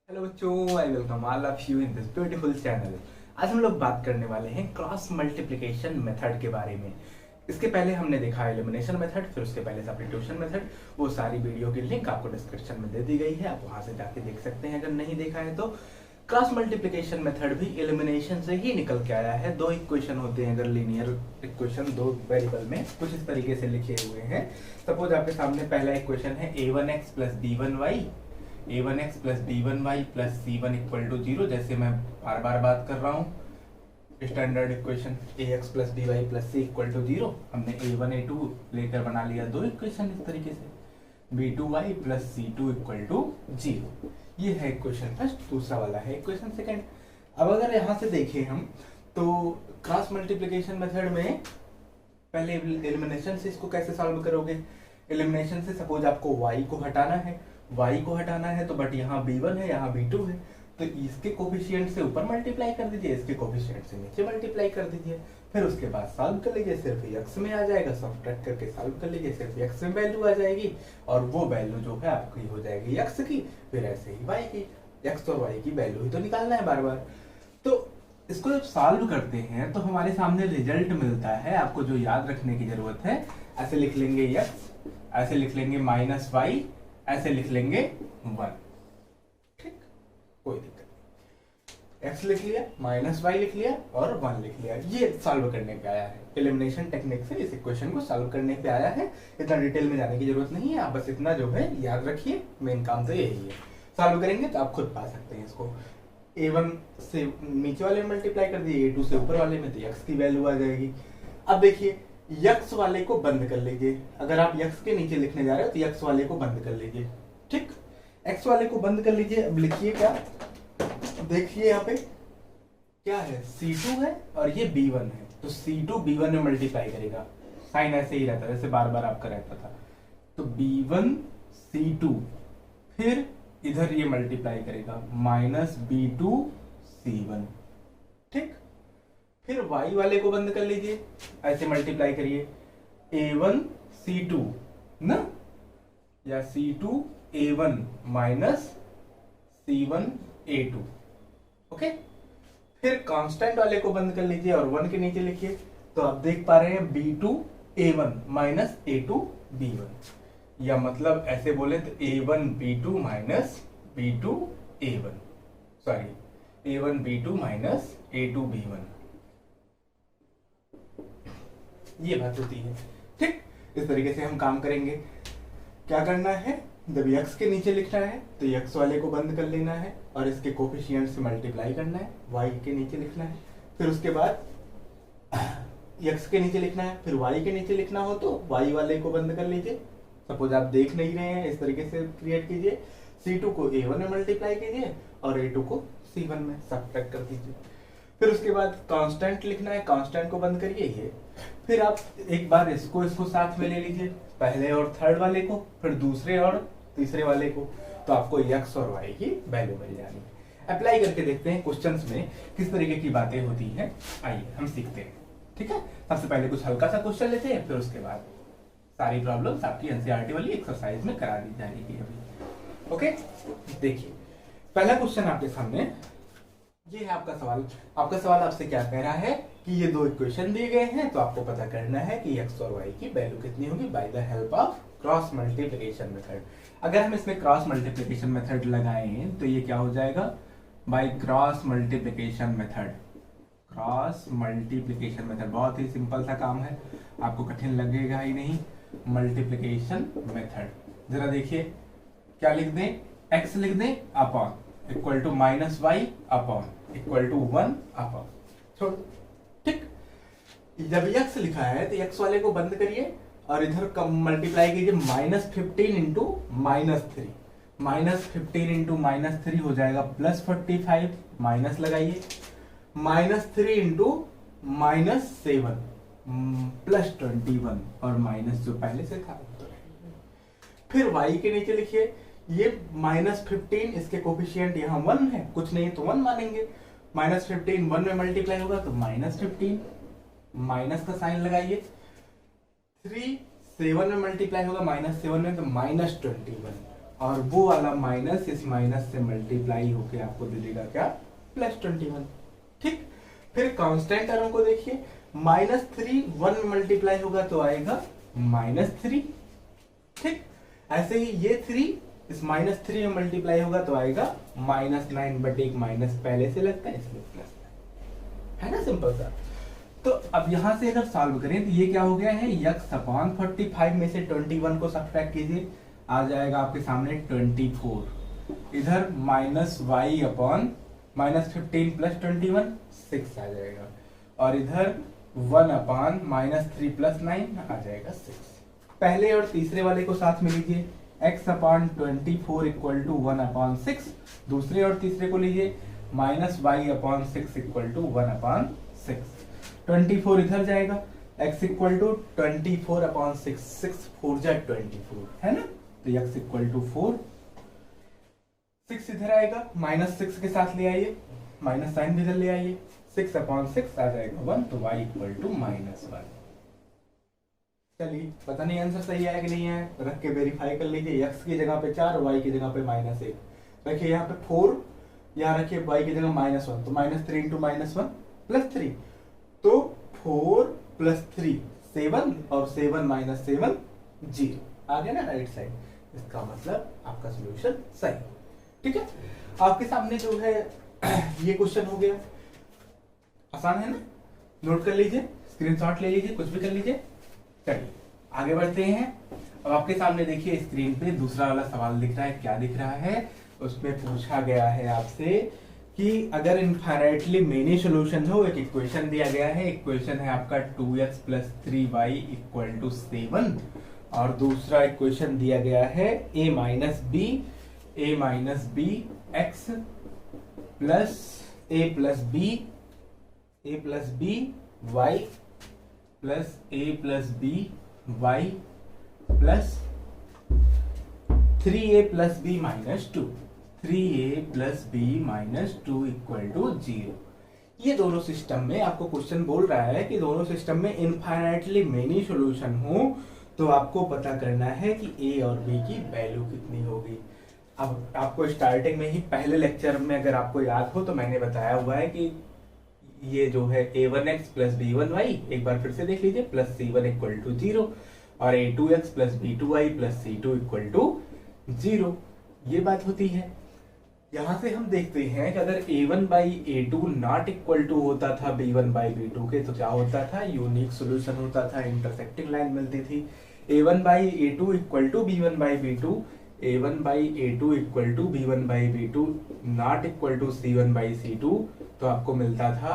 Hello बच्चों, I welcome all of you in this beautiful channel. आज हम लोग बात करने वाले हैं क्रॉस मल्टीप्लिकेशन मेथड के बारे में। इसके पहले हमने देखा एलिमिनेशन मेथड, फिर उसके पहले सब्स्टिट्यूशन मेथड। वो सारी वीडियो की लिंक आपको डिस्क्रिप्शन में दे दी गई है, आप वहां से जाके देख सकते हैं अगर नहीं देखा है तो। क्रॉस मल्टीप्लिकेशन मेथड भी एलिमिनेशन से ही निकल के आया है। दो इक्वेशन होते हैं, अगर लीनियर इक्वेशन दो वेरिएबल में कुछ इस तरीके से लिखे हुए हैं। सपोज आपके सामने पहला इक्वेशन है a1x plus b1y, a1x plus b1y plus c1 equal to 0। जैसे मैं बार बार बात कर रहा हूँ, standard equation ax plus by plus c equal to 0। हमने a1 a2 लेकर बना लिया दो इक्वेशन इस तरीके से, b2y plus c2 equal to 0। ये है इक्वेशन फर्स्ट। दूसरा वाला है इक्वेशन सेकंड। अब अगर यहाँ से देखें हम तो क्रॉस मल्टीप्लिकेशन मेथड में पहले एलिमिनेशन से इसको कैसे सॉल्व करोगे। एलिमिनेशन से सपोज आपको y को हटाना है तो बट यहाँ b1 है, यहाँ b2 है, तो इसके कोफिशिएंट से ऊपर मल्टीप्लाई कर दीजिए, इसके कोफिशिएंट से नीचे मल्टीप्लाई कर दीजिए। फिर उसके बाद सॉल्व कर लीजिए, सिर्फ x में आ जाएगा, सब्ट्रैक्ट करके सॉल्व कर लीजिए, सिर्फ x में वैल्यू आ जाएगी और वो वैल्यू जो है आपकी हो जाएगी x की, फिर ऐसे ही y की। x और y की वैल्यू ही तो निकालना है बार बार। तो इसको जब सॉल्व करते हैं तो हमारे सामने रिजल्ट मिलता है। आपको जो याद रखने की जरूरत है, ऐसे लिख लेंगे x, ऐसे लिख लेंगे माइनस y, ऐसे लिख लेंगे 1। ठीक, कोई दिक्कत नहीं। x लिख लिया, माइनस y लिख लिया और 1 लिख लिया। ये सॉल्व करने पे आया है, एलिमिनेशन टेक्निक से इस इक्वेशन को सॉल्व करने पे आया है। इतना डिटेल में जाने की जरूरत नहीं है, आप बस इतना जो है याद रखिए, मेन काम तो यही है। सॉल्व करेंगे तो आप खुद पा सकते हैं इसको। a1 से नीचे वाले में मल्टीप्लाई कर दिए, a2 से ऊपर वाले में, तो x की वैल्यू आ जाएगी। अब देखिए यक्स वाले को बंद कर लीजिए। अगर आप यक्स के नीचे लिखने जा रहे हो तो यक्स वाले को बंद कर लीजिए। ठीक, एक्स वाले को बंद कर लीजिए। अब लिखिए क्या, देखिए यहाँ पे क्या है, c2 है और ये b1 है, तो c2 b1 में मल्टीप्लाई करेगा। साइन ऐसे ही रहता है जैसे बार बार आपका रहता था। तो b1 c2, फिर इधर ये मल्टीप्लाई करेगा माइनस b2 c1। ठीक, फिर y वाले को बंद कर लीजिए, ऐसे मल्टीप्लाई करिए, a1 c2 ना, या c2 a1 minus c1 a2। Okay, फिर कांस्टेंट वाले को बंद कर लीजिए और 1 के नीचे लिखिए। तो आप देख पा रहे हैं b2 a1 minus a2 b1, या मतलब ऐसे बोले तो a1 b2 minus b2 a1, sorry a1 b2 minus a2 b1। ये बात होती है। ठीक, इस तरीके से हम काम करेंगे। क्या करना है, जब x के नीचे लिखना है तो x वाले को बंद कर लेना है और इसके कोफिशिएंट से मल्टीप्लाई करना है। y के नीचे लिखना है, फिर उसके बाद x के नीचे लिखना है, फिर y के नीचे लिखना हो तो y वाले को बंद कर लीजिए। सपोज आप देख नहीं रहे हैं, इस तरीके से क्रिएट कीजिए। c2 को a1 में मल्टीप्लाई कीजिए और a2 को c1 में सब्ट्रैक्ट कर दीजिए। फिर उसके बाद कांस्टेंट लिखना है, कांस्टेंट को बंद करिए ये। फिर आप एक बार इसको साथ में ले लीजिए, पहले और थर्ड वाले को, फिर दूसरे और तीसरे वाले को, तो आपको x और y की वैल्यू मिल जाएगी। अप्लाई करके देखते हैं क्वेश्चंस में किस तरीके की बातें होती हैं। आइए हम सीखते हैं। ठीक है, सबसे पहले कुछ हल्का सा क्वेश्चन लेते हैं, फिर उसके बाद सारी प्रॉब्लम्स आपकी एनसीईआरटी वाली एक्सरसाइज में करा दी जाएगी अभी। ओके, देखिए पहला क्वेश्चन आपके सामने ये है। आपका सवाल आपसे क्या कह रहा है कि ये दो इक्वेशन दिए गए हैं, तो आपको पता करना है कि x और y की वैल्यू कितनी होगी by the help of cross multiplication method. अगर हम इसमें क्रॉस मल्टीप्लिकेशन मेथड लगाएं तो ये क्या हो जाएगा, bye cross multiplication method. Cross multiplication method बहुत ही सिंपल सा काम है, आपको कठिन लगेगा ही नहीं। मल्टीप्लिकेशन मेथड जरा देखिए, क्या लिख दें, x लिख दें upon equal to minus y upon equal to 1 upon, छोड़। ठीक, जब x लिखा है तो x वाले को बंद करिए और इधर कम मल्टीप्लाई कीजिए, -15 इंटू -3। -15 इंटू -3 हो जाएगा +45, माइनस लगाइए, -3 इंटू -7 +21 और माइनस जो पहले से था। फिर y के नीचे लिखिए, ये -15, इसके कोफिशिएंट यहाँ 1 है, कुछ नहीं तो 1 मानेंगे। -15 1 में मल्टीप्लाई होगा तो -15, माइनस का साइन लगाइए। 3 7 में मल्टीप्लाई होगा -7 में तो -21, और वो वाला माइनस इस माइनस से मल्टीप्लाई होके आपको दे देगा क्या, +21। ठीक, फिर कांस्टेंट टर्म को देखिए, -3 1 में मल्टीप्लाई होगा तो आएगा -3। ठीक, ऐसे ही ये 3 इस -3 में मल्टीप्लाई होगा तो आएगा -9, बट एक माइनस पहले से लगता है इसलिए +9, है ना, सिंपल सा। तो अब यहां से अगर सॉल्व करें तो ये क्या हो गया है, x/45 में से 21 को सब्ट्रैक्ट कीजिए, आ जाएगा आपके सामने 24। इधर -y/-15 + 21 6 आ जाएगा, और इधर 1/-3 + 9 आ जाएगा 6। पहले और तीसरे वाले को साथ में लीजिए, x/24 = 1/6। दूसरे और तीसरे को लीजिए, -y/6 = 1/6। 24 इधर जाएगा, x = 24/6, 6 4 जा 24, है ना, तो x = 4। 6 इधर आएगा, -6 के साथ ले आइए, माइनस साइन भी इधर ले आइए, 6/6 आ जाएगा 1, तो y = -1। चलिए, पता नहीं आंसर सही है कि नहीं है, रख के वेरीफाई कर लीजिए। x की जगह पे 4, y की जगह पे -1 रखिए, यहाँ पे 4, यहाँ रखिए y की जगह -1, तो -3 × -1 +3, तो 4 + 3 7, और 7 - 7 0 आ गया ना राइट साइड। इसका मतलब आपका सोल्यूशन सही है। ठीक है, आपके सामने जो है ये क्वेश्चन हो गया, आसान है ना, नोट कर लीजिए, स्क्रीनशॉट ले लीजिए, कुछ भी कर लीजिए। चलिए आगे बढ़ते हैं। अब आपके सामने देखिए स्क्रीन पे दूसरा वाला सवाल दिख रहा है, क्या दिख रहा है, उसमें पूछा गया है आपसे कि अगर इनफाइनाइटली मेनी सॉल्यूशन हो, एक इक्वेशन दिया गया है, इक्वेशन है आपका 2x + 3y = 7, और दूसरा इक्वेशन दिया गया है a - b x + a + b y + a + b y + 3a + b - 2, 3a + b - 2 = 0। ये दोनों सिस्टम में आपको क्वेश्चन बोल रहा है कि दोनों सिस्टम में इनफाइनाइटली मेनी सॉल्यूशन हो, तो आपको पता करना है कि a और b की वैल्यू कितनी होगी। अब आपको स्टार्टिंग में ही पहले लेक्चर में अगर आपको याद हो तो मैंने बताया हुआ है कि ये जो है a1x + b1y, एक बार फिर से देख लीजिए, +c1 = 0, और a2x + b2y + c2 = 0, ये बात होती है। यहां से हम देखते हैं कि अगर a1/a2 नॉट इक्वल टू होता था b1/b2 के, तो क्या होता था, यूनिक सॉल्यूशन होता था, इंटरसेक्टिंग लाइन मिलती थी। a1/a2 = b1/b2, a1/a2 = b1/b2 not equal to c1/c2, तो आपको मिलता था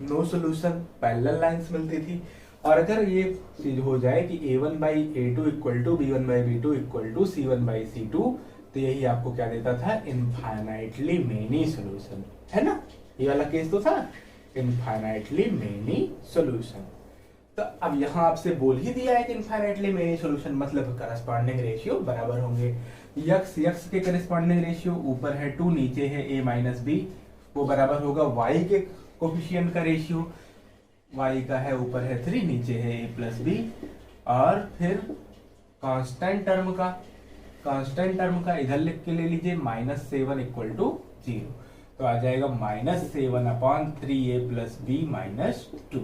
नो सॉल्यूशन, पैरेलल लाइंस मिलती थी। और अगर ये चीज हो जाए कि a1/a2 = b1/b2 = c1/c2, तो यही आपको क्या देता था, इनफाइनाइटली मेनी सॉल्यूशन, है ना, ये वाला केस तो था इनफाइनाइटली मेनी सॉल्यूशन। तो अब यहाँ आपसे बोल ही दिया है कि इनफाइनाइटली मेनी सॉल्यूशन मतलब करस्पॉन्डिंग रेशियो बराबर होंगे। x के करस्पॉन्डिंग रेशियो ऊपर है 2, नीचे है a - b, वो बराबर होगा y के कोफिशिएंट का रेशियो, y का है ऊपर है 3, नीचे है a + b, और फिर कांस्टेंट टर्म का इधर लिख के ले लीजिए, -7 = 0, तो आ जाएगा -7/3a + b - 2।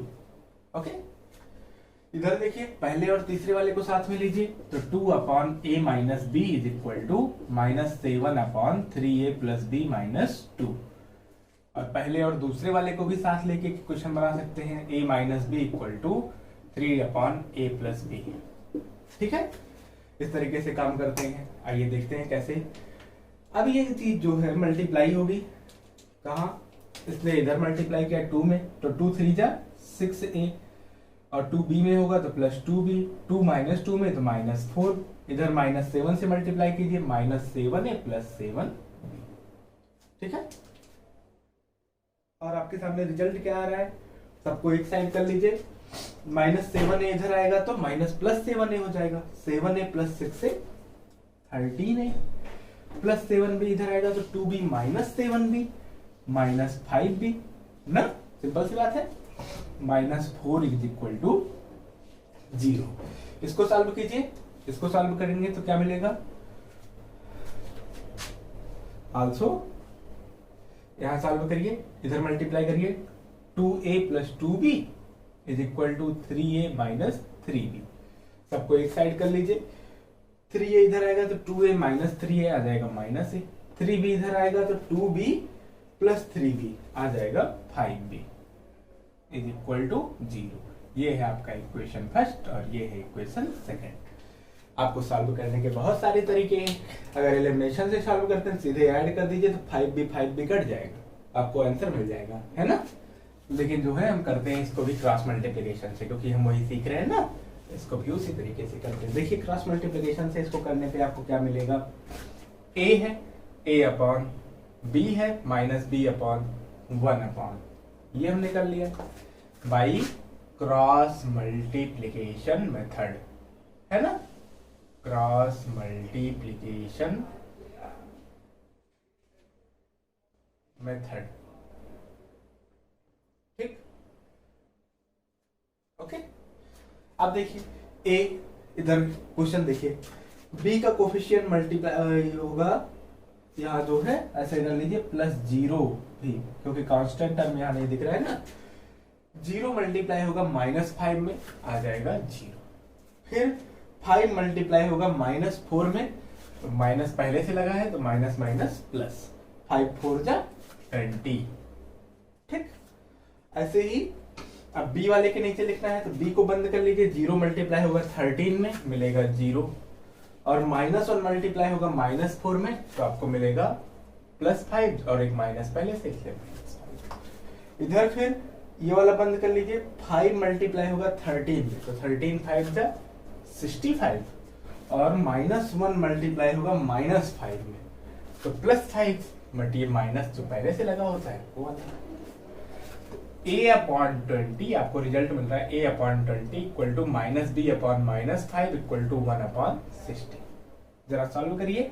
ओके, इधर देखिए पहले और तीसरे वाले को साथ में लीजिए, तो 2/a - b = -7/3a + b - 2, और पहले और दूसरे वाले को भी साथ लेके क्वेश्चन बना सकते हैं, a - b = 3/a + b। ठीक है, इस तरीके से काम करते हैं। आइए देखते हैं कैसे। अब ये चीज जो है मल्टीप्लाई होगी, कहाँ, इसने इधर मल्टीप्लाई किया 2 में, तो 2 3 जा 6a, और 2b में होगा तो +2b, 2 - 2 में तो -4, इधर -7 से मल्टीप्लाई कीजिए, -7a + 7b। ठीक है, और आपके सामने रिजल्ट क्या आ रहा है, सबको एक साइड कर लीजिए, -7a इधर आएगा तो +7a हो जाएगा, 7a + 6a 13a, +7b इधर आएगा तो 2b - 7b -5b, ना, सिंपल सी बात है, -4 = 0। इसको सॉल्व कीजिए, इसको सॉल्व करेंगे तो क्या मिलेगा, आल्सो यहां सॉल्व करिए, इधर मल्टीप्लाई करिए, 2a plus 2b is equal to 3a minus 3b। सबको एक साइड कर लीजिए, 3a इधर आएगा तो 2a माइनस 3a आ जाएगा माइनस a, 3b इधर आएगा तो 2b प्लस 3b आ जाएगा 5b इज इक्वल टू 0। ये है आपका इक्वेशन फर्स्ट और ये है इक्वेशन सेकेंड। आपको सॉल्व करने के बहुत सारे तरीके हैं। अगर एलिमिनेशन से सॉल्व करते हैं सीधे ऐड कर दीजिए तो 5b कट जाएगा, आपको आंसर मिल जाएगा, है ना। लेकिन जो है हम करते हैं इसको भी क्रॉस मल्टीप्लिकेशन से, क्योंकि हम वही सीख रहे हैं ना, इसको भी उसी तरीके से करते हैं। देखिए क्रॉस मल्टीप्लिकेशन से इसको करने पे आपको क्या मिलेगा, a है a अपॉन b है माइनस b अपॉन 1 अपॉन, ये हमने कर लिया बाई क्रॉस मल्टीप्लिकेशन मेथड, है ना, क्रॉस मल्टीप्लिकेशन मेथड। ठीक, ओके। अब देखिए a, इधर क्वेश्चन देखिए, b का कोफिशिएंट मल्टीप्लाई होगा, यहाँ जो है ऐसे कर लीजिए प्लस 0 भी, क्योंकि कांस्टेंट टर्म यहाँ नहीं दिख रहा है ना। 0 मल्टीप्लाई होगा -5 में, आ जाएगा 0। फिर 5 मल्टीप्लाई होगा -4 में, तो माइनस पहले से लगा है तो माइनस माइनस प्लस, 5 4 जा 20। ठीक, ऐसे ही अब b वाले के नीचे लिखना है तो b को बंद कर लीजिए, 0 मल्टीप्लाई होगा 13 में, मिलेगा 0, और -1 मल्टीप्लाई होगा -4 में, तो आपको मिलेगा +5, और एक माइनस पहले से इसलिए -5। इधर फिर ये वाला बंद कर लीजिए, 5 मल्टीप्लाई होगा 13 में, तो 13 5 जा 65, और -1 मल्टीप्लाई होगा -5 में, तो +5, बट ये माइनस जो पहले से लगा होता है वो वाला। a अपॉन 20 आपको रिजल्ट मिल रहा है, a upon 20 equal to -b upon -5 equal to 1 upon 60। जरा सॉल्व करिए,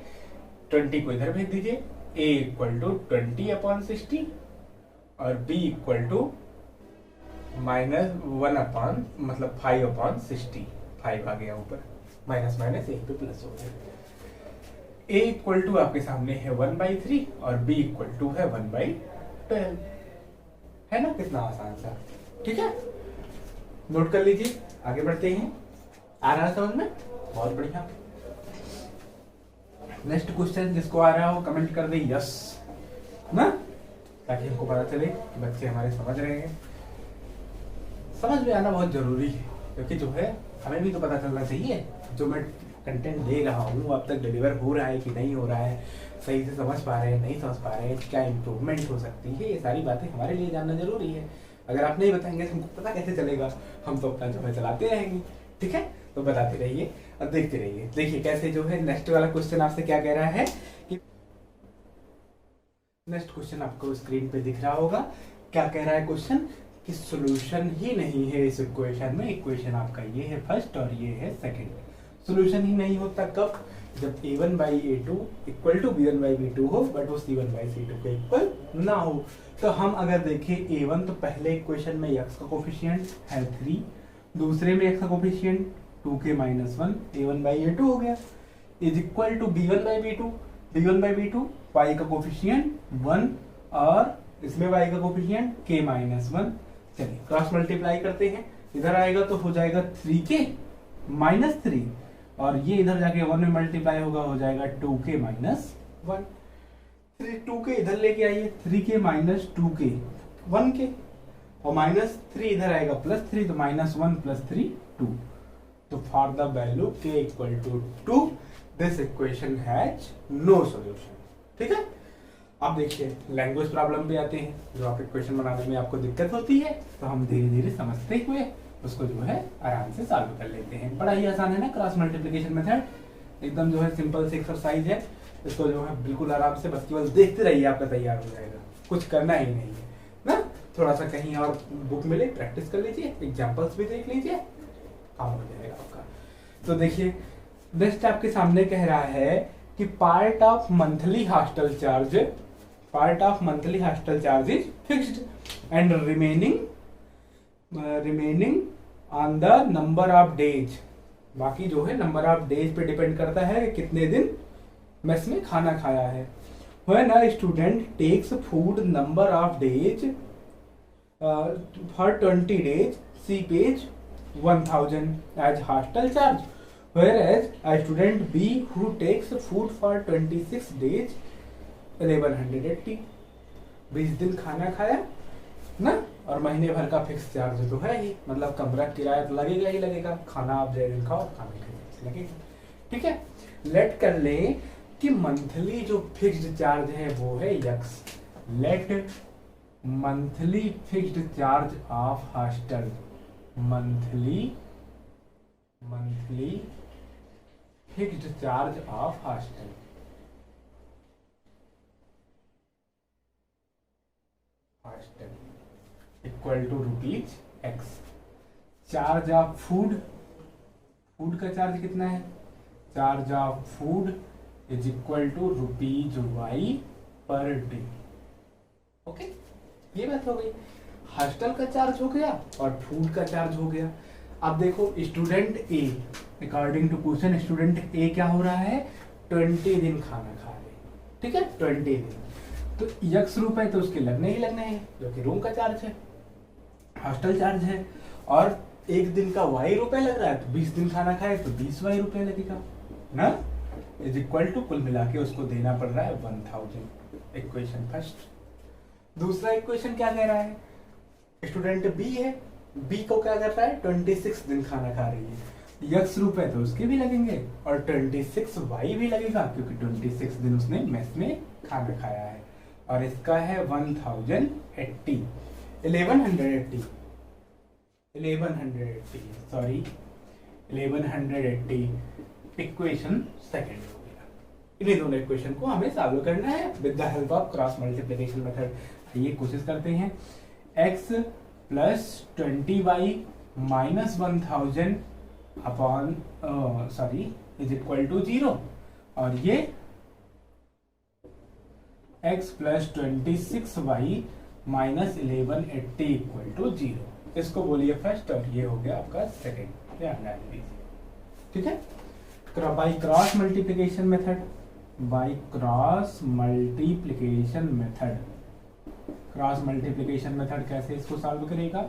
20 को इधर भेज दीजिए, a इक्वल टू 20 अपॉन 60 और b इक्वल टू -1 अपॉन मतलब 5 अपॉन 60, 5 आ गया ऊपर, माइनस माइनस एक पे प्लस हो गया। a इक्वल टू आपके सामने है 1/3 और b इक्वल टू है 1/12, है ना, कितना आसान सा। ठीक है, नोट कर लीजिए, आगे बढ़ते हैं। आ रहा है समझ में, बहुत बढ़िया। नेक्स्ट क्वेश्चन जिसको आ रहा हो कमेंट कर दे यस ना, ताकि हमको पता चले कि बच्चे हमारे समझ रहे हैं। समझ में आना बहुत जरूरी है, क्योंकि जो है हमें भी तो पता चलना चाहिए जो मैं कंटेंट दे रहा हूँ अब तक डिलीवर हो रहा है कि नहीं हो रहा है, सही से समझ पा रहे हैं नहीं समझ पा रहे हैं, क्या इम्प्रूवमेंट हो सकती है, ये सारी बातें हमारे लिए जानना जरूरी है। अगर आप नहीं बताएंगे तो हमको पता कैसे चलेगा, हम तो अपना जो है चलाते रहेंगे। ठीक है, तो बताते रहिए और देखते रहिए। देखिए कैसे जो है नेक्स्ट वाला क्वेश्चन आपसे क्या कह रहा है कि नेक्स्ट क्वेश्चन आपको स्क्रीन पे दिख रहा होगा। क्या कह रहा है क्वेश्चन कि सॉल्यूशन ही नहीं है इस इक्वेशन में। इक्वेशन आपका ये है फर्स्ट और ये है सेकंड। सॉल्यूशन ही नहीं होता कब, जब a1/a2 इक्वल टू b1/b2 हो बट वो c1/c2 के इक्वल ना हो। तो हम अगर देखें a1 तो पहले इक्वेशन में x का कोफिशिएंट है 3, दूसरे में x का कोफिशिएंट 2k-1, a1/a2 हो गया, is equal to b1/b2, b1/b2 y का कोफिशिएंट 1 और इसमें y का कोफिशिएंट k-1। चलिए क्रॉस मल्टीप्लाई करते हैं, इधर आएगा तो हो जाएगा 3k-3 और ये इधर जाके 1 में मल्टीप्लाई होगा, हो जाएगा 2k-1। 2k इधर लेके आइए, 3k-2k 1k और -3 इधर आएगा +3 तो -1 + 3 2। तो for the value k equal to 2 this equation has no solution. ठीक है, अब देखिए लैंग्वेज प्रॉब्लम भी आते हैं, जो आप इक्वेशन बनाने में आपको दिक्कत होती है तो हम धीरे धीरे समझते हुए उसको जो है आराम से सॉल्व कर लेते हैं। बड़ा ही आसान है ना क्रॉस मल्टीप्लिकेशन मेथड, एकदम जो है सिंपल सी एक्सरसाइज है। इसको जो है बिल्कुल आराम से बस केवल देखते रहिए, आपका तैयार हो जाएगा, कुछ करना ही नहीं है ना। थोड़ा सा कहीं और बुक मिले प्रैक्टिस कर लीजिए, एग्जाम्पल्स भी देख लीजिए, काम हो जाएगा आपका। तो देखिए नेक्स्ट आपके सामने कह रहा है कि part of monthly hostel charge is fixed and remaining on the number of days. बाकी जो है नंबर ऑफ डेज पे डिपेंड करता है कि कितने दिन मेस में खाना खाया है। When a student takes food number of days for 20 days, she pays 1000 as hostel charge, whereas a student B who takes food for 26 days 1180, 20 दिन खाना खाया ना, और महीने भर का फिक्स चार्ज तो है ही, मतलब कमरा किराया तो लगेगा ही लगेगा, खाना आप जय दिन खाओ खाने के लगेगा। ठीक है, लेट कर ले कि मंथली जो फिक्स्ड चार्ज है वो है यक्स। Let monthly fixed charge of hostel, monthly fixed charge of hostel equal to rupees x. Charge of food, food का चार्ज कितना है, charge of food is equal to rupees y per day. Okay, ये बात हो गई, hostel का charge हो गया और फूड का चार्ज हो गया। अब देखो student A, according to question student A क्या हो रहा है, 20 दिन खाना खा रहे, ठीक है 20 दिन, तो यक्स रुपए तो उसके लगने ही लगने हैं, जो कि रूम का चार्ज है, हॉस्टल चार्ज है, और एक दिन का वाई रुपए लग रहा है, तो 20 दिन खाना खाए तो 20 वाई रुपए लगेगा ना, इज इक्वल टू कुल मिला के उसको देना पड़ रहा है 1000। Equation first. दूसरा इक्वेशन क्या कह रहा है, स्टूडेंट बी है, बी को क्या कर रहा है, 26 दिन खाना खा रही है, यक्स रुपए तो उसके भी लगेंगे और 26 वाई भी लगेगा, क्योंकि 26 दिन उसने मेस में खाना खाया है, और इसका है 1180 इक्वेशन सेकंड हो गया। इन्हीं दोनों इक्वेशन को हमें सॉल्व करना है with the help of cross multiplication method. ये कोशिश करते हैं, x plus 20y minus 1000 upon is equal to 0, और ये x plus 26y minus 1180 equal to 0, इसको बोलिए फर्स्ट, और ये हो गया आपका सेकेंड। ध्यान दीजिए, ठीक है, by cross multiplication method, by cross multiplication method. Cross multiplication method कैसे इसको सॉल्व करेगा,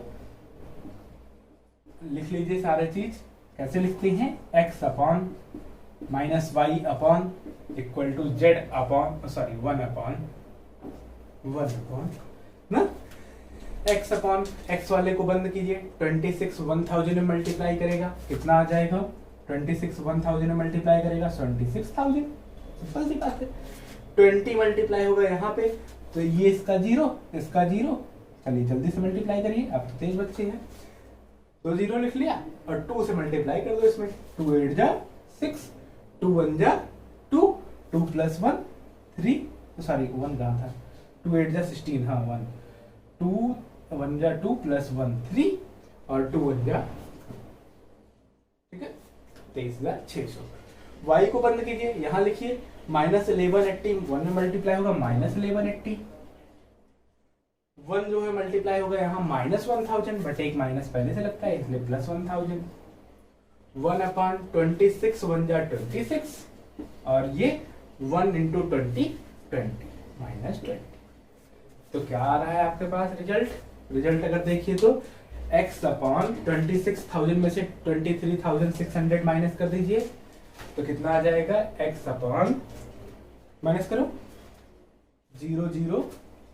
लिख लीजिए सारे चीज, कैसे लिखते हैं, x upon minus y upon equal to z upon 1 upon ना, x अपॉन x वाले को बंद कीजिए, 26 1000 में मल्टीप्लाई करेगा, कितना आ जाएगा, 26 1000 में मल्टीप्लाई करेगा 26000, सिंपल सी बात है, 20 मल्टीप्लाई होगा यहाँ पे, तो ये इसका जीरो, इसका जीरो, चलिए जल्दी से मल्टीप्लाई करिए, आप तो तेज बच्चे हैं, तो 0 लिख लिया, और 2 से मल्टीप्लाई कर दो इसमें, 2 8 जा 6, 2 1 जा 2, 2 प्लस 1 3, सॉरी 1 कहाँ था, 2 8 जा 16, हाँ 1, 2 1 जा 2 प्लस 1 3, और 2 1 जा, ठीक है 23600। y को बंद कीजिए, यहां लिखिए माइनस 1180, 1 में मल्टीप्लाई होगा माइनस 1180, 1 जो है मल्टीप्लाई होगा यहाँ माइनस 1000, बट एक माइनस पहले से लगता है इसलिए प्लस 1000, 1 अपॉन 26 1 जा 26, और ये 1 इंटू 20 माइनस 20, तो क्या आ रहा है आपके पास रिजल्ट अगर देखिए तो x अपॉन 26000 में से 23600 माइनस कर दीजिए, तो कितना आ जाएगा, x अपॉन माइनस करो 0 0,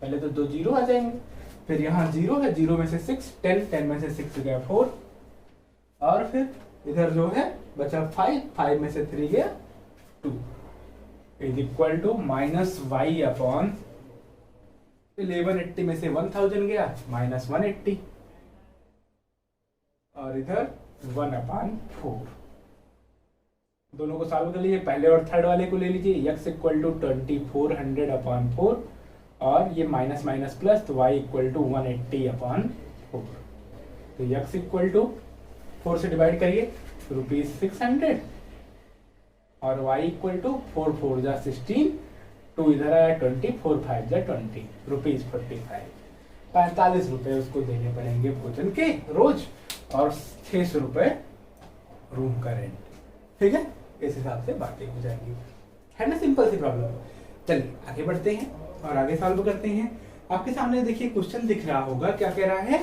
पहले तो 2 0 आ जाएंगे, फिर यहाँ 0 है, 0 में से 6 10, 10 में से 6 गया 4, और फिर इधर जो है बचा 5, 5 में से 3 गया 2, is equal to minus y upon 1180 में से 1000 गया माइनस 180, और इधर 1 अपॉन 4। दोनों को सॉल्व कर लीजिए, पहले और थर्ड वाले को ले लीजिए, x इक्वल टू 2400 अपॉन 4, और ये माइनस माइनस प्लस, तो y इक्वल टू 180 अपॉन 4, तो x इक्वल टू 4 से डिवाइड करिए ₹600, और y इक्वल टू 4 4 जा 16, 2 इधर आया 20, 4 5 जा 20, ₹45, 45 रुपए उसको देने पड़ेंगे भोजन के रोज, और 600 रुपए रूम का रेंट, ठीक है, इस हिसाब से बातें हो जाएंगी, है ना, सिंपल सी प्रॉब्लम। चलिए आगे बढ़ते हैं और आगे सॉल्व करते हैं। आपके सामने देखिए क्वेश्चन दिख रहा होगा, क्या कह रहा है,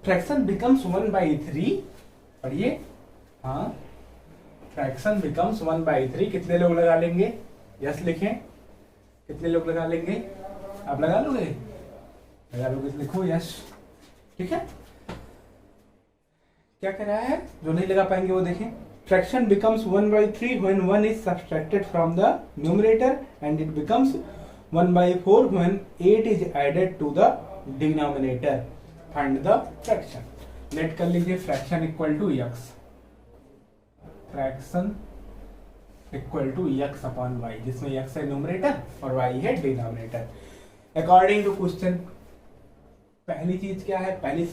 फ्रैक्शन बिकम्स 1/3। पढ़िए, हाँ, फ्रैक्शन बिकम्स 1/3। कितने लोग लगा लेंगे? यस लिखें। कितने लोग लगा लेंगे? आप लगा लोगे? लगा लोगे तो लिखो यस। ठीक है, क्या कह रहा है, जो नहीं लगा पाएंगे वो देखें। Fraction becomes 1/3 when 1 is subtracted from the numerator and it becomes 1/4 when 8 is added to the denominator. Find the fraction. Let कर लीजिए fraction equal to x, fraction equal to x upon y, जिसमें x है numerator और y है denominator. According to question पहली चीज क्या है, पहली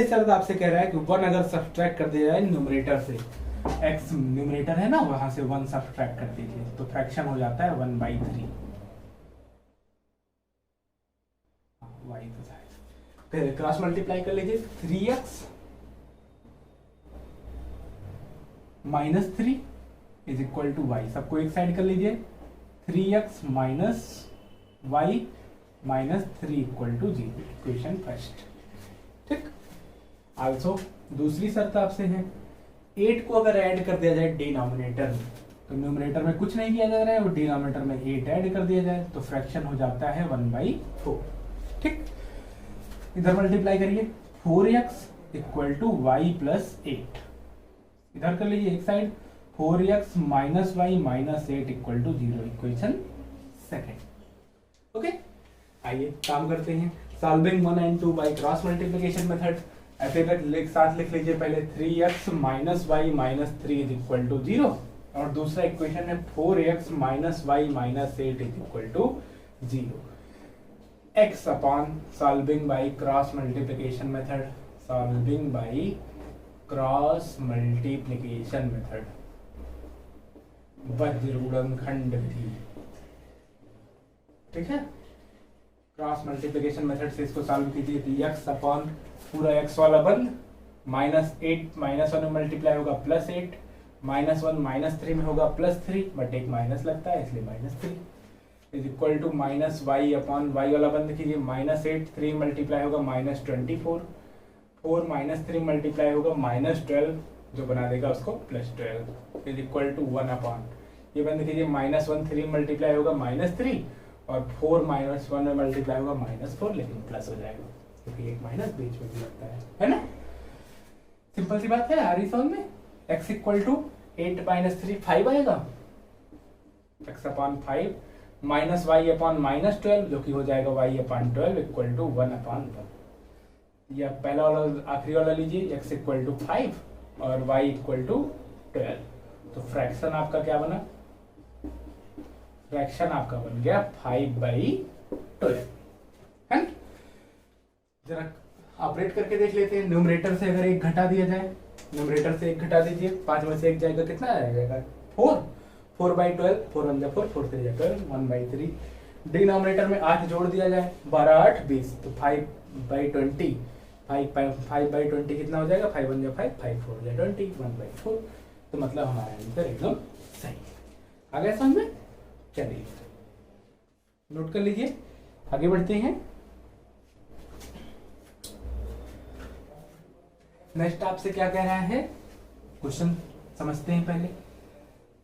शर्त आपसे कह रहा है कि 1 अगर सब्ट्रैक्ट कर दिया जाए न्यूमरेटर से, x न्यूमरेटर है ना, वहां से 1 सब्ट्रैक्ट कर दीजिए तो फ्रैक्शन हो जाता है 1/3। y तो फिर क्रॉस मल्टीप्लाई कर लीजिए, 3x minus 3 is equal to y। सबको एक साइड कर लीजिए, 3x minus y minus 3 equal to 0। Equation first. ठीक, आल्सो दूसरी शर्त आपसे है, 8 को अगर ऐड कर दिया जाए डिनोमिनेटर में, तो न्यूमरेटर में कुछ नहीं किया जा रहा है और डिनोमिनेटर में 8 ऐड कर दिया जाए तो फ्रैक्शन हो जाता है 1/4। ठीक, इधर मल्टीप्लाई करिए, 4x equal to y plus 8। इधर कर लीजिए एक side, 4x minus y minus 8 equal to 0। Equation second. Okay, आइए काम करते हैं। Solving 1 and 2 by cross multiplication method. ऐसे साथ लिख लीजिए, पहले 3x minus y minus 3 is equal to 0 और दूसरा इक्वेशन है 4x minus y minus 8 is equal to 0। x upon solving by cross multiplication method, solving by cross multiplication method, वज्रगुणनखंड विधि। ठीक है, क्रॉस मल्टीप्लिकेशन मेथड से इसको सॉल्व कीजिए तो x अपॉन पूरा x वाला बंद, माइनस 8 माइनस 1 में मल्टीप्लाई होगा प्लस 8, माइनस 1 माइनस 3 में होगा प्लस 3, बट एक माइनस लगता है इसलिए minus 3 is equal to minus y upon y वाला बंद कीजिए, माइनस 8 3 मल्टीप्लाई होगा माइनस 24, 4 माइनस 3 मल्टीप्लाई होगा माइनस 12, जो बना देगा उसको plus 12 is equal to 1 upon, ये बंद कीजिए, माइनस 1 3 मल्टीप्लाई होगा माइनस 3 और 4 माइनस 1 में मल्टीप्लाई होगा माइनस 4, लेकिन प्लस हो जाएगा क्योंकि एक माइनस बीच में भी लगता है ना। सिंपल सी बात है। आर सॉल्व में x इक्वल टू 8 माइनस 3 5 आएगा, x upon 5 minus y upon minus 12 जो कि हो जाएगा y upon 12 equal to 1 upon 1। या पहला वाला आखिरी वाला लीजिए, x इक्वल टू 5 और y इक्वल टू 12, तो फ्रैक्शन आपका क्या बना, फ्रैक्शन आपका बन गया 5/12 है। जरा ऑपरेट करके देख लेते हैं। न्यूमरेटर से अगर 1 घटा दिया जाए, न्यूमरेटर से 1 घटा दीजिए, 5 में से 1 जाएगा, कितना आएगा 4, 4/12, 4 1 4, 4 3 12, 1/3। डिनोमिनेटर में 8 जोड़ दिया जाए, 12 8 20, तो 5/20, 5/20 कितना हो जाएगा, 5 1 5, 5 4 20, 1/4। तो मतलब हमारा आंसर एकदम सही है। आ गया समझ में? चलिए नोट कर लीजिए, आगे बढ़ते हैं। नेक्स्ट आपसे क्या कह रहा है, क्वेश्चन समझते हैं पहले।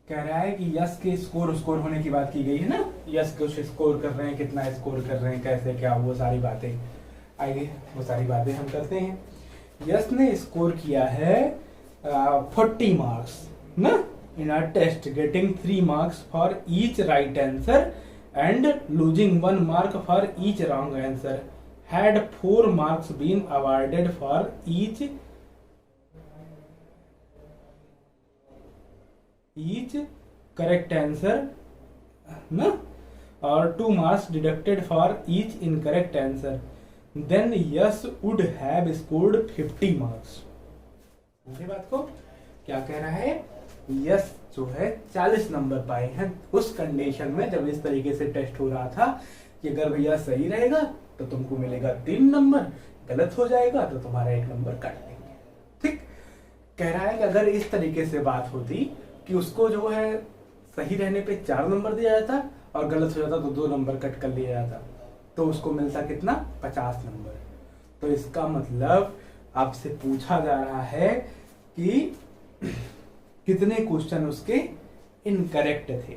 कह रहा है कि यस के स्कोर होने की बात की गई है ना, यस कुछ स्कोर कर रहे हैं, कितना स्कोर कर रहे हैं, कैसे क्या, वो सारी बातें आइए वो सारी बातें हम करते हैं। यस ने स्कोर किया है 40 मार्क्स ना in a test, getting 3 marks for each right answer and losing 1 mark for each wrong answer. Had 4 marks been awarded for each correct answer ना, और 2 marks deducted for each incorrect answer, then yes would have scored 50 marks. समझे बात को? क्या कह रहा है, yes जो है 40 नंबर पाए हैं उस कंडीशन में जब इस तरीके से टेस्ट हो रहा था कि अगर भैया सही रहेगा तो तुमको मिलेगा 3 नंबर, गलत हो जाएगा तो तुम्हारा 1 नंबर काट देंगे। ठीक, कह रहा है कि अगर इस तरीके से बात होती कि उसको जो है सही रहने पे 4 नंबर दिया जाता और गलत हो जाता तो 2 नंबर कट कर लिया जाता, तो उसको मिलता कितना, 50 नंबर। तो इसका मतलब आपसे पूछा जा रहा है कि कितने क्वेश्चन उसके इनकरेक्ट थे,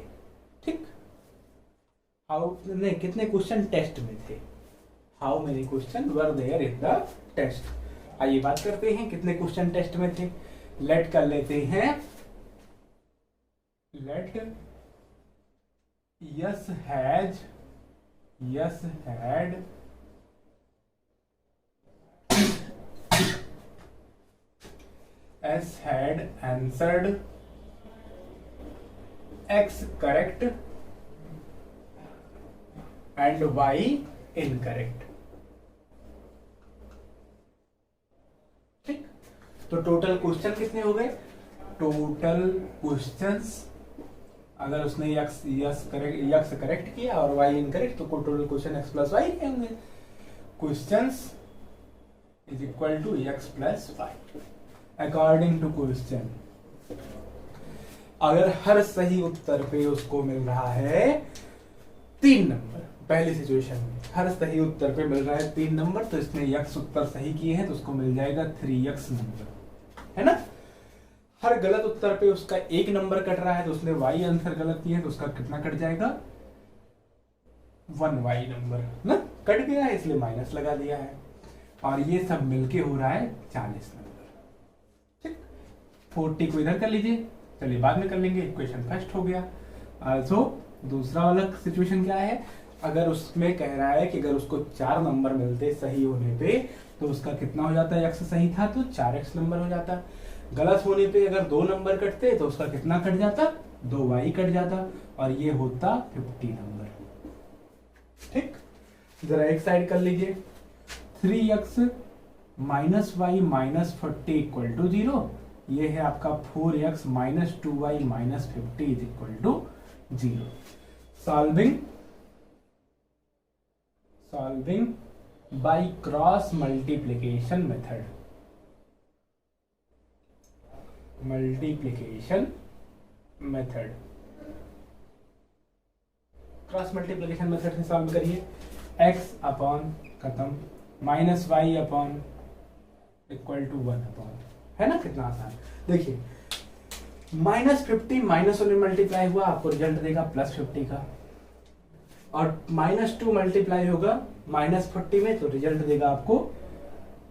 ठीक। हाउ नहीं, कितने क्वेश्चन टेस्ट में थे, how many question were there in the test. आइए बात करते हैं कितने क्वेश्चन टेस्ट में थे। लेट कर लेते हैं, let yes had S had answered X correct and Y incorrect, ठीक। तो टोटल क्वेश्चन कितने हो गए, टोटल क्वेश्चंस अगर उसने यस करेक्ट किया और Y इनकरेक्ट तो total question X plus y होंगे। Questions is equal to X plus y according to question. अगर हर सही उत्तर पे उसको मिल रहा है 3 नंबर, पहली सिचुएशन में हर सही उत्तर पे मिल रहा है 3 नंबर, तो इसने x उत्तर सही किए हैं तो उसको मिल जाएगा 3x नंबर, है ना। हर गलत उत्तर पे उसका 1 नंबर कट रहा है तो उसने y आंसर गलत किया है तो उसका कितना कट जाएगा, 1y नंबर ना, कट गया है इसलिए माइनस लगा दिया है। और ये सब मिलके हो रहा है 40 नंबर, ठीक। 40 को इधर कर लीजिए, चलिए बाद में कर लेंगे, इक्वेशन फर्स्ट हो गया। सो दूसरा वाला सिचुएशन क्या है, अगर उसमें कह रहा है कि अगर उसको 4 नंबर मिलते सही होने पे तो उसका कितना हो जाता है, x सही था तो 4x नंबर हो जाता। गलत होने पे अगर 2 नंबर कटते तो उसका कितना कट जाता, 2y कट जाता और ये होता 50 नंबर, ठीक। जरा एक साइड कर लीजिए, 3x minus y minus 40 equal to 0, ये है आपका 4x minus 2y minus 50 is equal to 0। Solving by cross multiplication method, cross multiplication method से सॉल्व करिए। x अपॉन खत्म minus y upon equal to 1 upon, है ना, कितना आसान। देखिए माइनस 50 माइनस में मल्टीप्लाई हुआ आपको रिजल्ट देगा प्लस 50 का, और माइनस 2 मल्टीप्लाई होगा माइनस 40 में तो रिजल्ट देगा आपको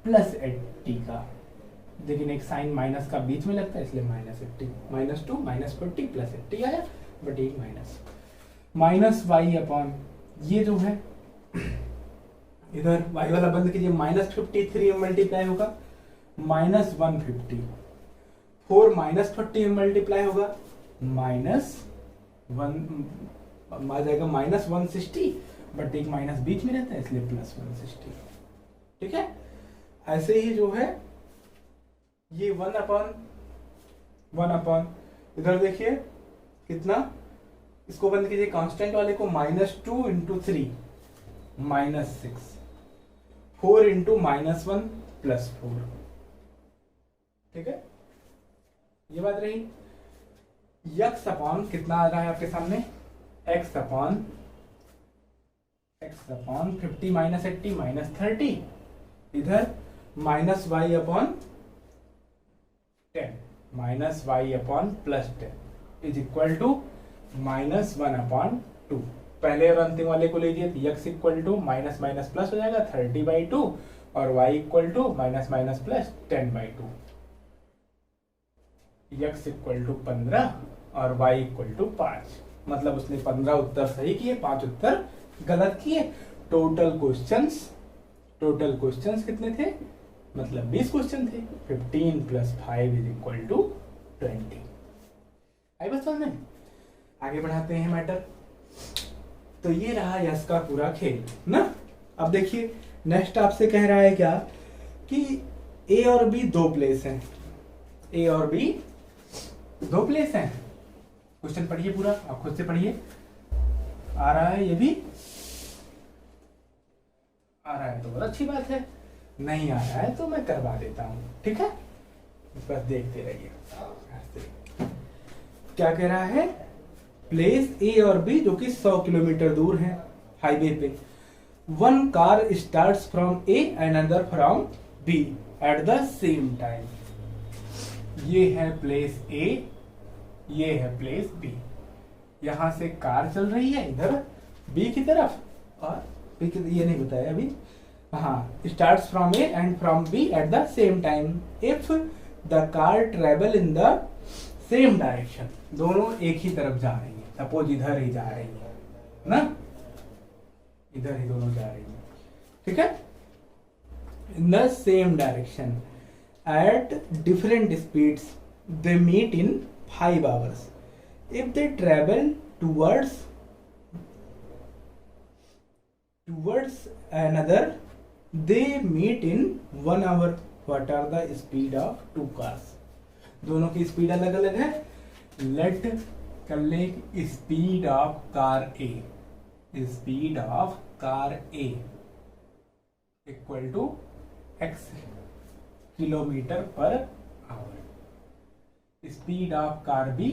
प्लस 80 का, लेकिन एक साइन माइनस का बीच में लगता है इसलिए माइनस 80, माइनस 2 माइनस 40 प्लस 80 आया, बट एक माइनस वाई अपॉन ये जो है इधर y वाला बंद कीजिए, माइनस 53 में मल्टीप्लाई होगा माइनस 150, 4 माइनस 40 में मल्टीप्लाई होगा माइनस 1 आ जाएगा माइनस 160, बट एक माइनस बीच में रहता है इसलिए प्लस 160, ठीक है। ऐसे ही जो है ये 1 अपॉन इधर देखिए कितना, इसको बंद कीजिए कांस्टेंट वाले को, minus 2 into 3 minus 6, 4 into minus 1 plus 4, ठीक है। ये बात रही। x अपॉन कितना आ रहा है आपके सामने, x अपॉन 50 माइनस 80 माइनस 30, इधर minus y upon 10 minus y upon plus 10 is equal to minus 1 upon 2। पहले और अंतिम वाले को लीजिए तो x equal to minus minus plus हो जाएगा 30/2 और y equal to minus minus plus 10/2। x equal to 15 और y इक्वल टू 5, मतलब उसने 15 उत्तर सही किए, 5 उत्तर गलत किए। टोटल क्वेश्चंस कितने थे, मतलब 20 क्वेश्चन थे। 15 प्लस 5 इज इक्वल टू 20। आई बात समझ में? आगे बढ़ाते हैं मैटर। तो ये रहा यस का पूरा खेल ना। अब देखिए नेक्स्ट आपसे कह रहा है क्या कि ए और बी 2 प्लेस हैं, ए और बी 2 प्लेस हैं। क्वेश्चन पढ़िए पूरा, आप खुद से पढ़िए। आ रहा है, ये भी आ रहा है तो बहुत अच्छी बात है, नहीं आ रहा है तो मैं करवा देता हूं, ठीक है। बस देखते रहिए। क्या कह रहा है प्लेस ए और बी जो कि 100 किलोमीटर दूर है हाईवे पे। One car starts from A and another from B at the same time. ये है प्लेस ए, ये है प्लेस बी। यहां से कार चल रही है इधर बी की तरफ, और बी की ये नहीं बताया अभी। हाँ, starts from A and from B at the same time if the car travel in the same direction. दोनों एक ही तरफ जा रही है, सपोज इधर ही जा रही है ना, इधर ही दोनों जा रही है, ठीक है, in the same direction at different speeds they meet in 5 hours। if they travel towards another they meet in 1 hour। what are the speed of two cars? दोनों की स्पीड अलग अलग है। लेट कर ले speed of car A, speed of car A equal to x kilometre per hour, speed of car B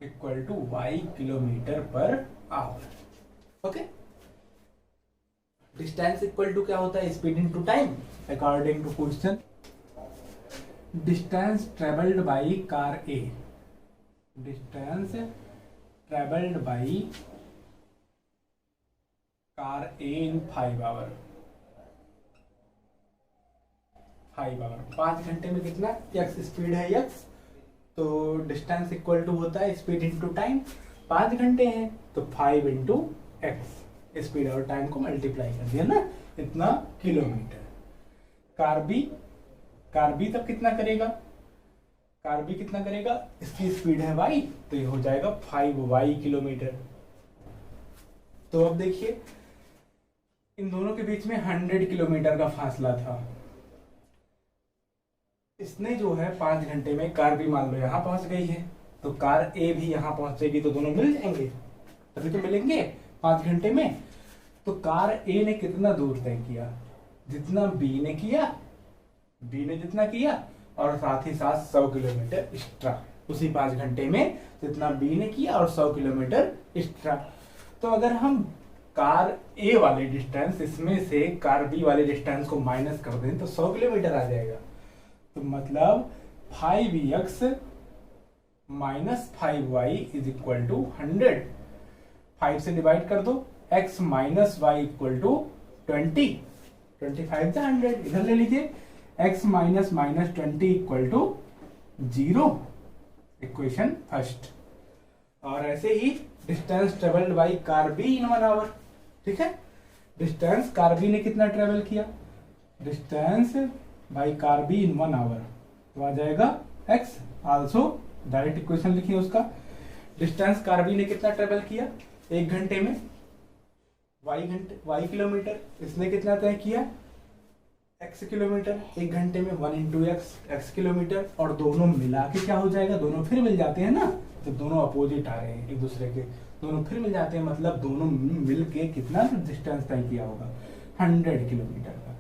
equal to y kilometre per hour. Okay, distance equal to क्या होता है? Speed into time according to question. Distance travelled by car A, distance travelled by car A in 5 hour, 5 hour 5 घंटे में कितना x speed है x, तो distance equal to होता है स्पीड इंटू टाइम। 5 घंटे हैं तो 5 इंटू एक्स, स्पीड और टाइम को मल्टीप्लाई कर दिया ना, इतना किलोमीटर। कार बी तब कितना करेगा? कार बी कितना करेगा? इसकी स्पीड है y, तो ये हो जाएगा 5y किलोमीटर। तो अब देखिए इन दोनों के बीच में 100 किलोमीटर का फासला था। इसने जो है 5 घंटे में, कार भी मान लो यहाँ पहुंच गई है, तो कार ए भी यहाँ पहुंचेगी, तो दोनों मिल जाएंगे, तभी तो मिलेंगे 5 घंटे में। तो कार ए ने कितना दूर तय किया? जितना बी ने किया, बी ने जितना किया, और साथ ही साथ 100 किलोमीटर एक्स्ट्रा उसी 5 घंटे में, जितना बी ने किया और 100 किलोमीटर एक्स्ट्रा। तो अगर हम कार ए वाले डिस्टेंस इसमें से कार बी वाले डिस्टेंस को माइनस कर दें तो 100 किलोमीटर आ जाएगा। तो मतलब 5x minus 5y is equal to 100। 5 से डिवाइड कर दो, x minus y equal to 20, 25 से 100 इधर ले लीजिए, x minus minus 20 equal to 0, equation first. और ऐसे ही distance travelled by car B in 1 hour, ठीक है, डिस्टेंस कार बी ने कितना ट्रेवल किया? Distance by car B in 1 hour, तो आ जाएगा x। आल्सो डायरेक्ट इक्वेशन लिखिए उसका, डिस्टेंस कार बी ने कितना ट्रेवल किया 1 घंटे में, y किलोमीटर, इसने कितना तय किया x किलोमीटर 1 घंटे में, 1 इंटू x किलोमीटर, और दोनों मिला के क्या हो जाएगा? दोनों फिर मिल जाते हैं ना, तो दोनों अपोजिट आ रहे हैं एक दूसरे के, दोनों फिर मिल जाते हैं, मतलब दोनों मिल के कितना डिस्टेंस तय किया होगा? 100 किलोमीटर का।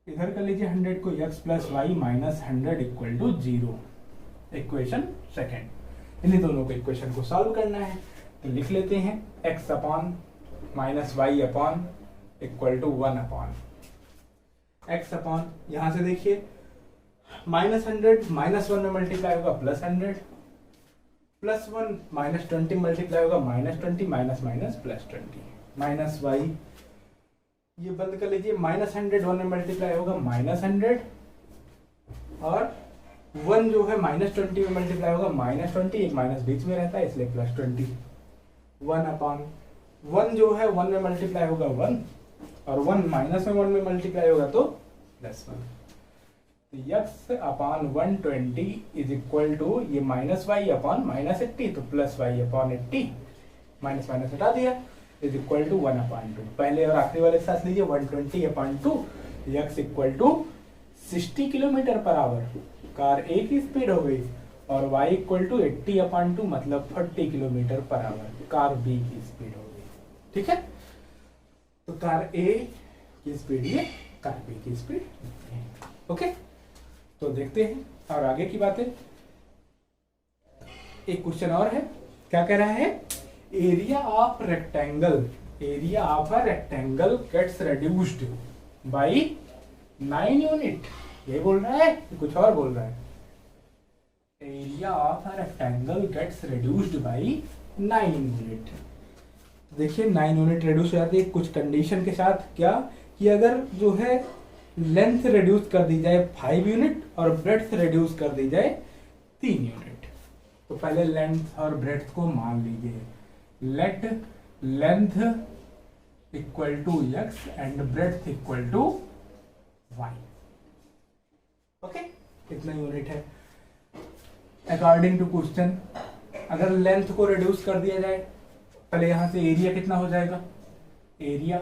इधर कर लीजिए 100 को, x plus y minus 100 equal to 0, equation second. इन्हीं दोनों को इक्वेशन को सॉल्व करना है, तो लिख लेते हैं x upon minus y upon equal to 1 upon x upon, यहां से देखिए माइनस 100 माइनस 1 में मल्टीप्लाई होगा प्लस 100, प्लस 1 माइनस 20 मल्टीप्लाई होगा minus 20, minus minus plus 20, minus y, ये बंद कर लीजिए, माइनस 100 1 में मल्टीप्लाई होगा माइनस 100, और 1 जो है माइनस 20 में मल्टीप्लाई होगा माइनस 20, एक माइनस बीच में रहता है इसलिए प्लस 20, 1 अपॉन 1 जो है 1 में मल्टीप्लाई होगा 1, और 1 माइनस में 1 में मल्टीप्लाई होगा तो plus 1। x upon 120 is equal to, ये माइनस वाई अपॉन माइनस 80, तो plus y upon 80, minus minus हटा दिया, इज इक्वल टू 1 अपॉन 2। पहले और आखिरी वाले के साथ लीजिए, 120 upon 2, x equal to 60 kilometre per hour, car A की स्पीड हो गई, और y इक्वल टू 80 अपॉन 2 मतलब 40 kilometre per hour, car B की स्पीड हो गई, ठीक है। तो कार ए की स्पीड ये, कार बी की स्पीड, ओके। तो देखते हैं और आगे की बातें। एक क्वेश्चन और है, क्या कह रहा है, area of rectangle gets reduced by 9 unit. ये बोल रहा है कुछ और बोल रहा है, area of a rectangle gets reduced by 9 unit. देखिए 9 यूनिट रिड्यूस हो जाती है कुछ कंडीशन के साथ, क्या कि अगर जो है लेंथ रिड्यूस कर दी जाए 5 यूनिट और ब्रेड्थ रिड्यूस कर दी जाए 3 यूनिट। तो पहले लेंथ और ब्रेड्थ को मान लीजिए, let length equal to x and breadth equal to y। Okay, इतना यूनिट है। अकॉर्डिंग टू क्वेश्चन अगर लेंथ को रिड्यूस कर दिया जाए, पहले यहां से एरिया कितना हो जाएगा, एरिया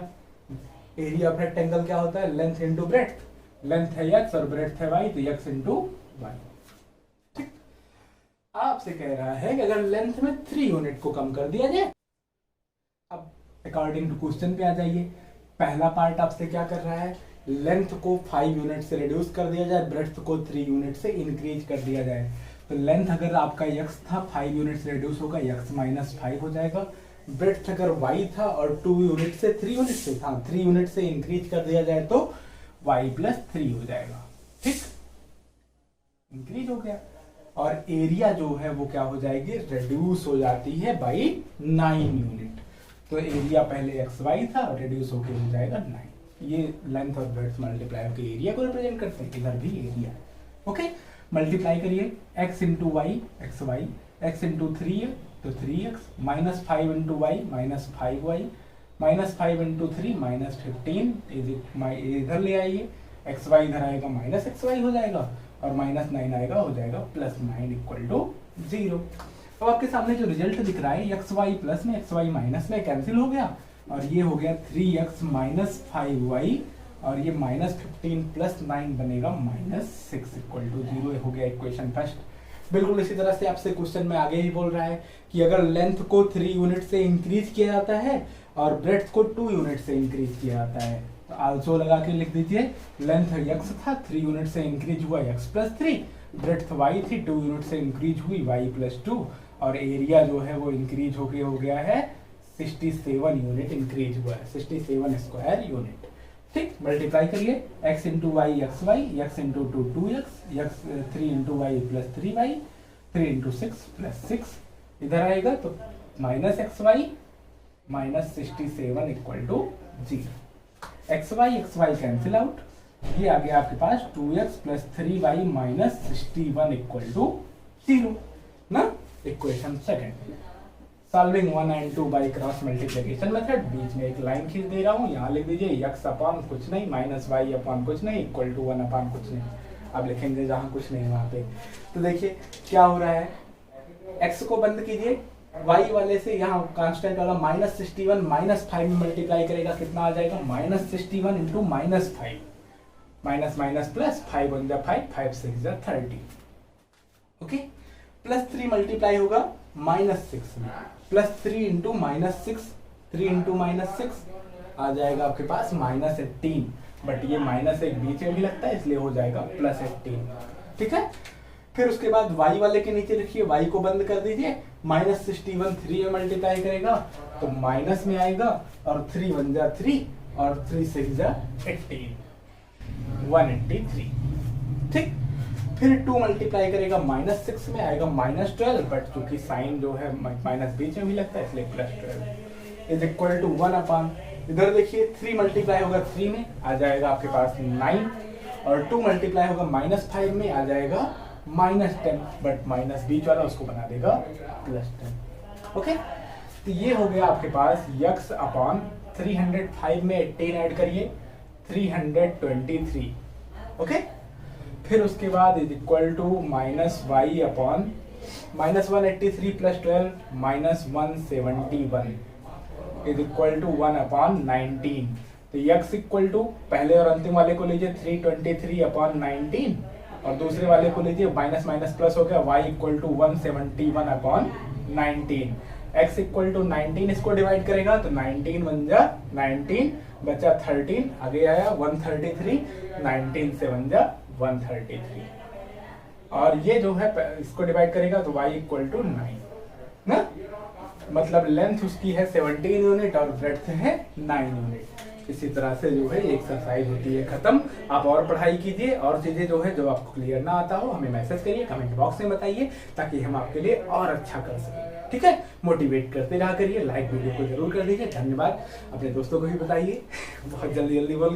ऑफ रेक्टेंगल क्या होता है, लेंथ इंटू ब्रेड्थ, लेंथ है x और ब्रेड्थ है y, तो x इंटू y। ठीक, आपसे कह रहा है कि अगर लेंथ में 3 यूनिट को कम कर दिया जाए। अब अकॉर्डिंग टू क्वेश्चन पे आ जाइए, पहला पार्ट आपसे क्या कर रहा है, लेंथ को 5 यूनिट से रिड्यूस कर दिया जाए, ब्रेड्थ को 3 यूनिट से इंक्रीज कर दिया जाए। तो लेंथ अगर आपका x था 5 यूनिट से रिड्यूस होगा, x माइनस 5 हो जाएगा। ब्रेड्थ अगर y था और 2 यूनिट से 3 यूनिट से था, 3 यूनिट से इंक्रीज कर दिया जाए तो y प्लस 3 हो जाएगा। ठीक, इंक्रीज हो गया। और एरिया जो है वो क्या हो जाएगी, रिड्यूस हो जाती है बाई 9 यूनिट। तो एरिया पहले xy था और रिड्यूस होके हो जाएगा 9। ये लेंथ और ब्रेड्थ मल्टीप्लाई होकर एरिया को रिप्रेजेंट करते हैं, इधर भी एरिया। ओके, मल्टीप्लाई करिए, x into y x y, x into 3 तो 3x, minus 5 into y minus 5y, minus 5 into 3 minus 15, इधर ले आइए, एक्स वाई इधर आएगा माइनस एक्स वाई हो जाएगा और माइनस 9 आएगा हो जाएगा प्लस 9 इक्वल टू 0। अब आपके सामने जो रिजल्ट दिख रहा है एक्स वाई प्लस में एक्स वाई माइनस में कैंसिल हो गया और ये हो गया 3x माइनस 5y और ये माइनस 15 प्लस 9 बनेगा माइनस 6 इक्वल टू 0 हो गया इक्वेशन फर्स्ट। बिल्कुल इसी तरह से आपसे क्वेश्चन में आगे ही बोल रहा है कि अगर लेंथ को 3 यूनिट से इंक्रीज किया जाता है और ब्रेड्थ को 2 यूनिट से इंक्रीज किया जाता है, तो आल्सो लगा के लिख दीजिए, लेंथ x था 3 यूनिट से इंक्रीज हुआ x प्लस 3, ब्रेड्थ y थी 2 यूनिट से इंक्रीज हुई y प्लस 2 और एरिया जो है वो इंक्रीज होके हो गया है 67 यूनिट इंक्रीज हुआ है, 67 स्क्वायर यूनिट। ठीक, मल्टीप्लाई करिए, x into y x y, x into 2 2x, 3 into y plus 3y, 3 into 6 plus 6, इधर आएगा तो minus x y minus 67 equal to 0। X y cancel out, ये आ गया आपके पास 2x plus 3y minus 61 equal to 0 ना। Equation second, solving 1 and 2 by cross multiplication method, बीच में एक लाइन खींच दे रहा हूँ, यहाँ लिख दीजिए x अपॉन कुछ नहीं माइनस y अपॉन कुछ नहीं इक्वल टू 1 अपॉन कुछ नहीं। अब लिखेंगे जहाँ कुछ नहीं वहाँ पे, तो देखिए क्या हो रहा है, x को बंद कीजिए, y वाले से यहाँ कांस्टेंट वाला माइनस 61 माइनस 5 में मल्टीप्लाई करेगा, कितना आ जाएगा minus 61 into minus 5, minus minus plus 5 1 जा 5, 5 6 जा 30। ओके, प्लस 3 मल्टीप्लाई होगा माइनस 6 में, plus 3 into minus 6, 3 into minus 6 आ जाएगा आपके पास माइनस 18, बट ये माइनस एक बीच में भी लगता है इसलिए हो जाएगा प्लस 18। ठीक है, फिर उसके बाद y वाले के नीचे लिखिए, y को बंद कर दीजिए, माइनस 61 3 में मल्टीप्लाई करेगा तो माइनस में आएगा और 3 1 जा 3 और 3 6 जा 18, 183। ठीक, फिर 2 मल्टीप्लाई करेगा माइनस 6 में आएगा माइनस 12, बट चूंकि साइन जो है माइनस बीच में भी लगता है इसलिए plus 12 is equal to 1 upon, इधर देखिए 3 मल्टीप्लाई होगा 3 में आ जाएगा आपके पास 9 और 2 मल्टीप्लाई होगा माइनस 5 में आ जाएगा माइनस 10, बट माइनस बीच वाला उसको बना देगा प्लस 10। ओके, तो ये हो गया आपके पास x अपॉन 305 में 18 ऐड करिए 323। ओके, फिर उसके बाद is equal to minus y upon minus 183 plus 12 minus 171 is equal to 1 upon 19। तो x इक्वल टू पहले और अंतिम वाले को लीजिए 323 अपॉन 19 और दूसरे वाले को लीजिए माइनस माइनस प्लस हो गया y equal to 171 upon 19, x equal to 19 इसको डिवाइड करेगा तो 19 बन जा 19 बचा 13, आगे आया 133, 19 से बन जा 133 और ये जो है इसको डिवाइड करेगा तो y इक्वल टू 9। ना, मतलब लेंथ उसकी है 17 यूनिट और ब्रेड्थ है 9 यूनिट। इसी तरह से जो है एक्सरसाइज होती है खत्म। आप और पढ़ाई कीजिए, और चीजें जो है जो आपको क्लियर ना आता हो हमें मैसेज करिए, कमेंट बॉक्स में बताइए, ताकि हम आपके लिए और अच्छा कर सकें। ठीक है, मोटिवेट करते रहा करिए, लाइक वीडियो को जरूर कर दीजिए। धन्यवाद। अपने दोस्तों को भी बताइए, बहुत जल्दी बोलिए।